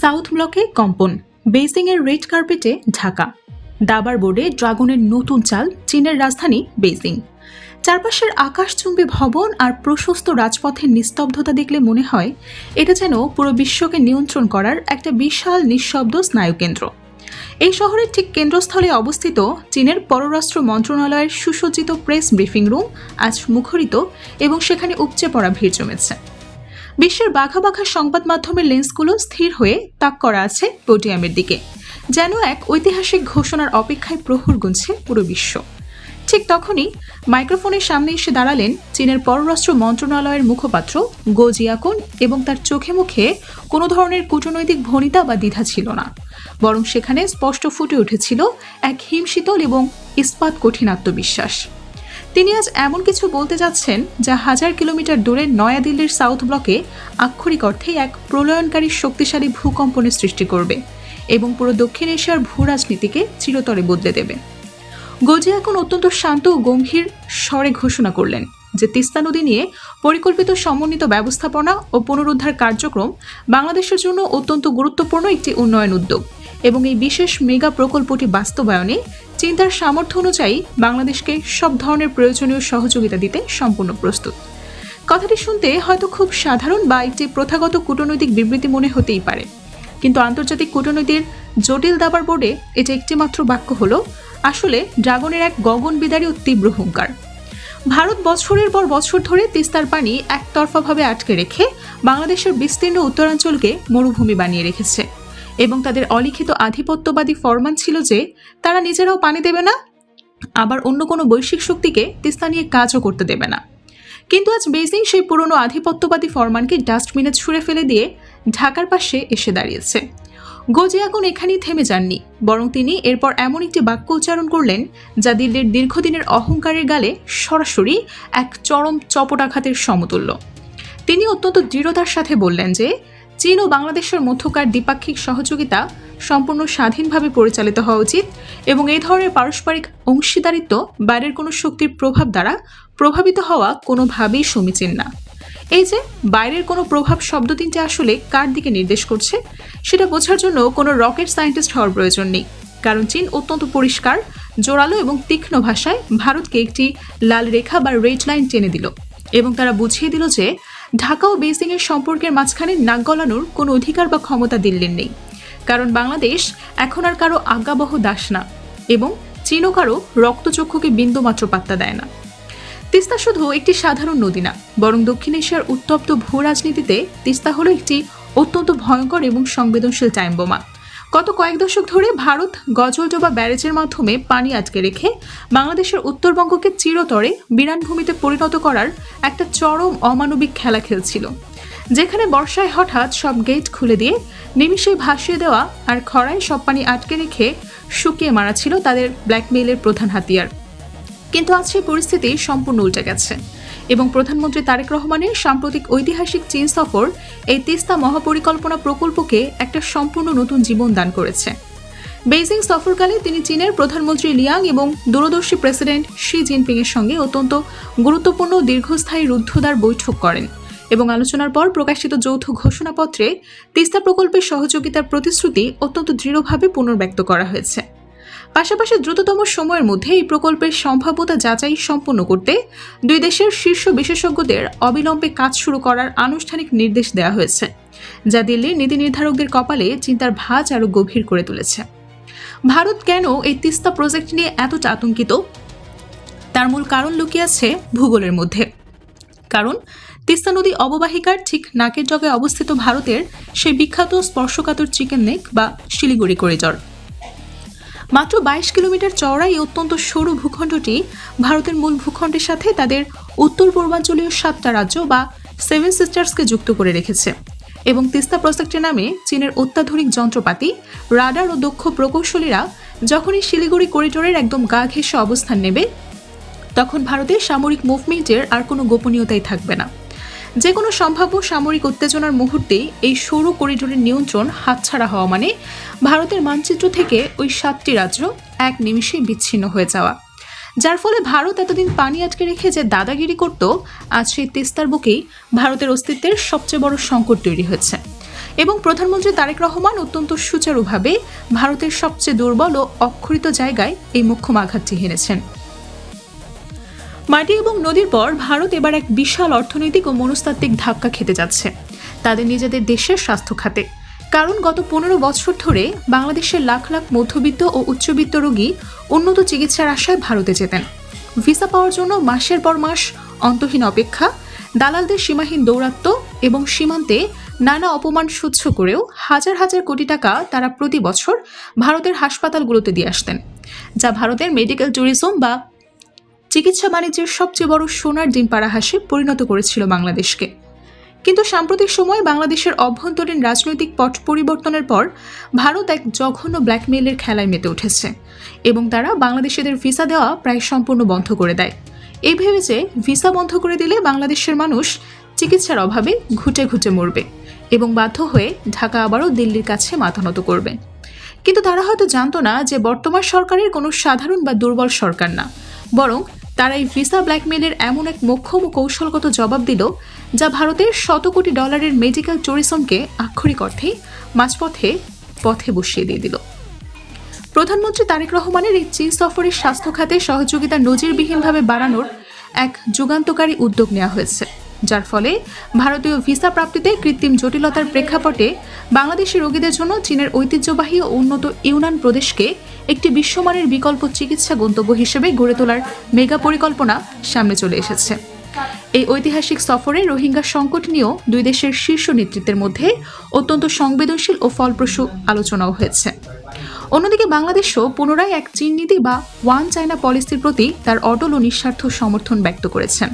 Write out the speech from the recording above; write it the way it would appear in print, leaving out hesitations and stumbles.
South ব্লকে কম্পন, বেইজিংয়ের red কার্পেটে ঢাকা, দাবার বোর্ডে ড্রাগনের নতুন চাল চীনের রাজধানী বেইজিং। চারপাশের আকাশচুম্বী ভবন আর প্রশস্ত রাজপথের নিস্তব্ধতা দেখলে মনে হয় এটা যেন পুরো বিশ্বকে নিয়ন্ত্রণ করার একটা বিশাল নিঃশব্দ স্নায়ুকেন্দ্র। এই শহরের ঠিক কেন্দ্রস্থলে অবস্থিত চীনের পররাষ্ট্র মন্ত্রণালয়ের সুসজ্জিত প্রেস ব্রিফিং রুম আজ মুখরিত এবং সেখানে উপচে পড়া ভিড় জমেছে। বিশ্বের বাঘা বাঘা সংবাদ মাধ্যমের লেন্সগুলো স্থির হয়ে তাক করা আছে পোডিয়ামের দিকে, যেন এক ঐতিহাসিক ঘোষণার অপেক্ষায় প্রহর গুনছে পুরো বিশ্ব। ঠিক তখনই মাইক্রোফোনের সামনে এসে দাঁড়ালেন চীনের পররাষ্ট্র মন্ত্রণালয়ের মুখপাত্র গো জিয়াকুন এবং তার চোখে মুখে কোনো ধরনের কূটনৈতিক ভনিতা বা দ্বিধা ছিল না, বরং সেখানে স্পষ্ট ফুটে উঠেছিল এক হিমশীতল এবং ইস্পাত কঠিন আত্মবিশ্বাস। তিনি আজ এমন কিছু বলতে যাচ্ছেন যা 1000 কিলোমিটার দূরে নয়াদিল্লির সাউথ ব্লকে আক্ষরিক অর্থে এক প্রলয়নকারী শক্তিশালী ভূকম্পনের সৃষ্টি করবে এবং পুরো দক্ষিণ এশিয়ার ভূ রাজনীতিকে চিরতরে বদলে দেবে। গো জিয়াকুন অত্যন্ত শান্ত ও গম্ভীর স্বরে ঘোষণা করলেন যে তিস্তা নদী নিয়ে পরিকল্পিত সমন্বিত ব্যবস্থাপনা ও পুনরুদ্ধার কার্যক্রম বাংলাদেশের জন্য অত্যন্ত গুরুত্বপূর্ণ একটি উন্নয়ন উদ্যোগ এবং এই বিশেষ মেগা প্রকল্পটি বাস্তবায়নে চীন তার সামর্থ্য অনুযায়ী বাংলাদেশকে সব ধরনের প্রয়োজনীয় সহযোগিতা দিতে সম্পূর্ণ প্রস্তুত। কথাটি শুনতে হয়তো খুব সাধারণ বা একটি প্রথাগত কূটনৈতিক বিবৃতি মনে হতেই পারে, কিন্তু আন্তর্জাতিক কূটনীতির জটিল দাবার বোর্ডে এটা একটিমাত্র বাক্য হলো আসলে ড্রাগনের এক গগনবিদারী ও তীব্র হুঙ্কার। ভারত বছরের পর বছর ধরে তিস্তার পানি একতরফাভাবে আটকে রেখে বাংলাদেশের বিস্তীর্ণ উত্তরাঞ্চলকে মরুভূমি বানিয়ে রেখেছে এবং তাদের অলিখিত আধিপত্যবাদী ফরমান ছিল যে তারা নিজেরাও পানি দেবে না, আবার অন্য কোনো বৈশ্বিক শক্তিকে তিস্তা নিয়ে কাজও করতে দেবে না। কিন্তু আজ বেইজিং সেই পুরনো আধিপত্যবাদী ফরমানকে ডাস্টবিনে ছুঁড়ে ফেলে দিয়ে ঢাকার পাশে এসে দাঁড়িয়েছে। গো জিয়াকুন এখানেই থেমে যাননি, বরং তিনি এরপর এমন একটি বাক্য উচ্চারণ করলেন যা দিল্লির দীর্ঘদিনের অহংকারের গালে সরাসরি এক চরম চপটাঘাতের সমতুল্য। তিনি অত্যন্ত দৃঢ়তার সাথে বললেন যে চীন ও বাংলাদেশের মধ্যকার দ্বিপাক্ষিক সহযোগিতা সম্পূর্ণ স্বাধীনভাবে পরিচালিত হওয়া উচিত এবং এই ধরনের পারস্পরিক অংশীদারিত্ব বাইরের কোনো শক্তির প্রভাব দ্বারা প্রভাবিত হওয়া কোনোভাবেই সমীচীন না। এই যে বাইরের কোনো প্রভাব শব্দ তিনটে আসলে কার দিকে নির্দেশ করছে সেটা বোঝার জন্য কোনো রকেট সায়েন্টিস্ট হওয়ার প্রয়োজন নেই, কারণ চীন অত্যন্ত পরিষ্কার, জোরালো এবং তীক্ষ্ণ ভাষায় ভারতকে একটি লাল রেখা বা রেড লাইন টেনে দিল এবং তারা বুঝিয়ে দিল যে ঢাকা ও বেইজিংয়ের সম্পর্কের মাঝখানে নাক গলানোর কোনো অধিকার বা ক্ষমতা দিল্লির নেই, কারণ বাংলাদেশ এখন আর কারো আজ্ঞাবহ দাস না এবং চীনও কারো রক্তচক্ষুকে বিন্দুমাত্র পাত্তা দেয় না। তিস্তা শুধু একটি সাধারণ নদী না, বরং দক্ষিণ এশিয়ার উত্তপ্ত ভূ রাজনীতিতে তিস্তা হলো একটি অত্যন্ত ভয়ঙ্কর এবং সংবেদনশীল টাইম বোমা। গত কয়েক দশক ধরে ভারত গজলডোবা ব্যারেজের মাধ্যমে পানি আটকে রেখে বাংলাদেশের উত্তরবঙ্গকে চিরতরে বিরানভূমিতে পরিণত করার একটা চরম অমানবিক খেলা খেলছিল, যেখানে বর্ষায় হঠাৎ সব গেট খুলে দিয়ে নিমিষেই ভাসিয়ে দেওয়া আর খরায় সব পানি আটকে রেখে শুকিয়ে মারা ছিল তাদের ব্ল্যাকমেইলের প্রধান হাতিয়ার। কিন্তু আজ সেই পরিস্থিতি সম্পূর্ণ উল্টে গেছে এবং প্রধানমন্ত্রী তারেক রহমানের সাম্প্রতিক ঐতিহাসিক চীন সফর এই তিস্তা মহাপরিকল্পনা প্রকল্পকে একটা সম্পূর্ণ নতুন জীবন দান করেছে। বেইজিং সফরকালে তিনি চীনের প্রধানমন্ত্রী লিয়াং এবং দূরদর্শী প্রেসিডেন্ট শি জিনপিংয়ের সঙ্গে অত্যন্ত গুরুত্বপূর্ণ দীর্ঘস্থায়ী রুদ্ধদ্বার বৈঠক করেন এবং আলোচনার পর প্রকাশিত যৌথ ঘোষণাপত্রে তিস্তা প্রকল্পের সহযোগিতার প্রতিশ্রুতি অত্যন্ত দৃঢ়ভাবে পুনর্ব্যক্ত করা হয়েছে। পাশাপাশি দ্রুততম সময়ের মধ্যে এই প্রকল্পের সম্ভাব্যতা যাচাই সম্পন্ন করতে দুই দেশের শীর্ষ বিশেষজ্ঞদের অবিলম্বে কাজ শুরু করার আনুষ্ঠানিক নির্দেশ দেওয়া হয়েছে, যা দিল্লির নীতি নির্ধারকদের কপালে চিন্তার ভাঁজ আরও গভীর করে তুলেছে। ভারত কেন এই তিস্তা প্রজেক্ট নিয়ে এতটা আতঙ্কিত, তার মূল কারণ লুকিয়ে আছে ভূগোলের মধ্যে। কারণ তিস্তা নদী অববাহিকার ঠিক নাকের ডগায় অবস্থিত ভারতের সেই বিখ্যাত স্পর্শকাতর চিকেন নেক বা শিলিগুড়ি করিডর। মাত্র 22 কিলোমিটার চওড়া এই অত্যন্ত সরু ভূখণ্ডটি ভারতের মূল ভূখণ্ডের সাথে তাদের উত্তর পূর্বাঞ্চলীয় 7টা রাজ্য বা 7 সিস্টার্সকে যুক্ত করে রেখেছে এবং তিস্তা প্রজেক্টের নামে চীনের অত্যাধুনিক যন্ত্রপাতি, রাডার ও দক্ষ প্রকৌশলীরা যখনই শিলিগুড়ি করিডোরের একদম গা ঘেঁষে অবস্থান নেবে তখন ভারতের সামরিক মুভমেন্টের আর কোনো গোপনীয়তাই থাকবে না। যে কোনো সম্ভাব্য সামরিক উত্তেজনার মুহূর্তেই এই সৌর করিডোরের নিয়ন্ত্রণ হাতছাড়া হওয়া মানে ভারতের মানচিত্র থেকে ওই 7টি রাজ্য এক নিমিষে বিচ্ছিন্ন হয়ে যাওয়া, যার ফলে ভারত এতদিন পানি আটকে রেখে যে দাদাগিরি করত, আজ সেই তিস্তার বুকেই ভারতের অস্তিত্বের সবচেয়ে বড় সংকট তৈরি হয়েছে। এবং প্রধানমন্ত্রী তারেক রহমান অত্যন্ত সুচারুভাবে ভারতের সবচেয়ে দুর্বল ও অক্ষরিত জায়গায় এই মোক্ষম আঘাতটি হেনেছেন। মাটি এবং নদীর পর ভারত এবার এক বিশাল অর্থনৈতিক ও মনস্তাত্ত্বিক ধাক্কা খেতে যাচ্ছে তাদের নিজেদের দেশের স্বাস্থ্য খাতে। কারণ গত 15 বছর ধরে বাংলাদেশের লাখ লাখ মধ্যবিত্ত ও উচ্চবিত্ত রোগী উন্নত চিকিৎসার আশায় ভারতে যেতেন। ভিসা পাওয়ার জন্য মাসের পর মাস অন্তহীন অপেক্ষা, দালালদের সীমাহীন দৌরাত্ম্য এবং সীমান্তে নানা অপমান সহ্য করেও হাজার হাজার কোটি টাকা তারা প্রতি বছর ভারতের হাসপাতালগুলোতে দিয়ে আসতেন, যা ভারতের মেডিকেল ট্যুরিজম বা চিকিৎসা বাণিজ্যের সবচেয়ে বড় সোনার ডিম পাড়া হাসে পরিণত করেছিল বাংলাদেশকে। কিন্তু সাম্প্রতিক সময়ে বাংলাদেশের অভ্যন্তরীণ রাজনৈতিক পট পরিবর্তনের পর ভারত এক জঘন্য ব্ল্যাকমেইলের খেলায় মেতে উঠেছে এবং তারা বাংলাদেশিদের ভিসা দেওয়া প্রায় সম্পূর্ণ বন্ধ করে দেয়, এই ভেবে যে ভিসা বন্ধ করে দিলে বাংলাদেশের মানুষ চিকিৎসার অভাবে ঘুটে ঘুটে মরবে এবং বাধ্য হয়ে ঢাকা আবারও দিল্লির কাছে মাথা নত করবে। কিন্তু তারা হয়তো জানতো না যে বর্তমান সরকারের কোনো সাধারণ বা দুর্বল সরকার না, বরং তারা এই ভিসা ব্ল্যাকমেইলের এমন এক মোক্ষম ও কৌশলগত জবাব দিল যা ভারতের $100 কোটি মেডিকেল ট্যুরিজমকে আক্ষরিক অর্থেই মাঝপথে পথে বসিয়ে দিয়ে দিল। প্রধানমন্ত্রী তারেক রহমানের এই চীন সফরের স্বাস্থ্য খাতে সহযোগিতা নজিরবিহীনভাবে বাড়ানোর এক যুগান্তকারী উদ্যোগ নেওয়া হয়েছে, যার ফলে ভারতীয় ভিসা প্রাপ্তিতে কৃত্রিম জটিলতার প্রেক্ষাপটে বাংলাদেশি রোগীদের জন্য চীনের ঐতিহ্যবাহী ও উন্নত ইউনান প্রদেশকে একটি বিশ্বমানের বিকল্প চিকিৎসা গন্তব্য হিসেবে গড়ে তোলার মেগা পরিকল্পনা সামনে চলে এসেছে। এই ঐতিহাসিক সফরে রোহিঙ্গা সংকট নিয়েও দুই দেশের শীর্ষ নেতৃত্বের মধ্যে অত্যন্ত সংবেদনশীল ও ফলপ্রসূ আলোচনাও হয়েছে। অন্যদিকে বাংলাদেশও পুনরায় এক চীন নীতি বা ওয়ান চায়না পলিসির প্রতি তার অটল ও নিঃস্বার্থ সমর্থন ব্যক্ত করেছেন।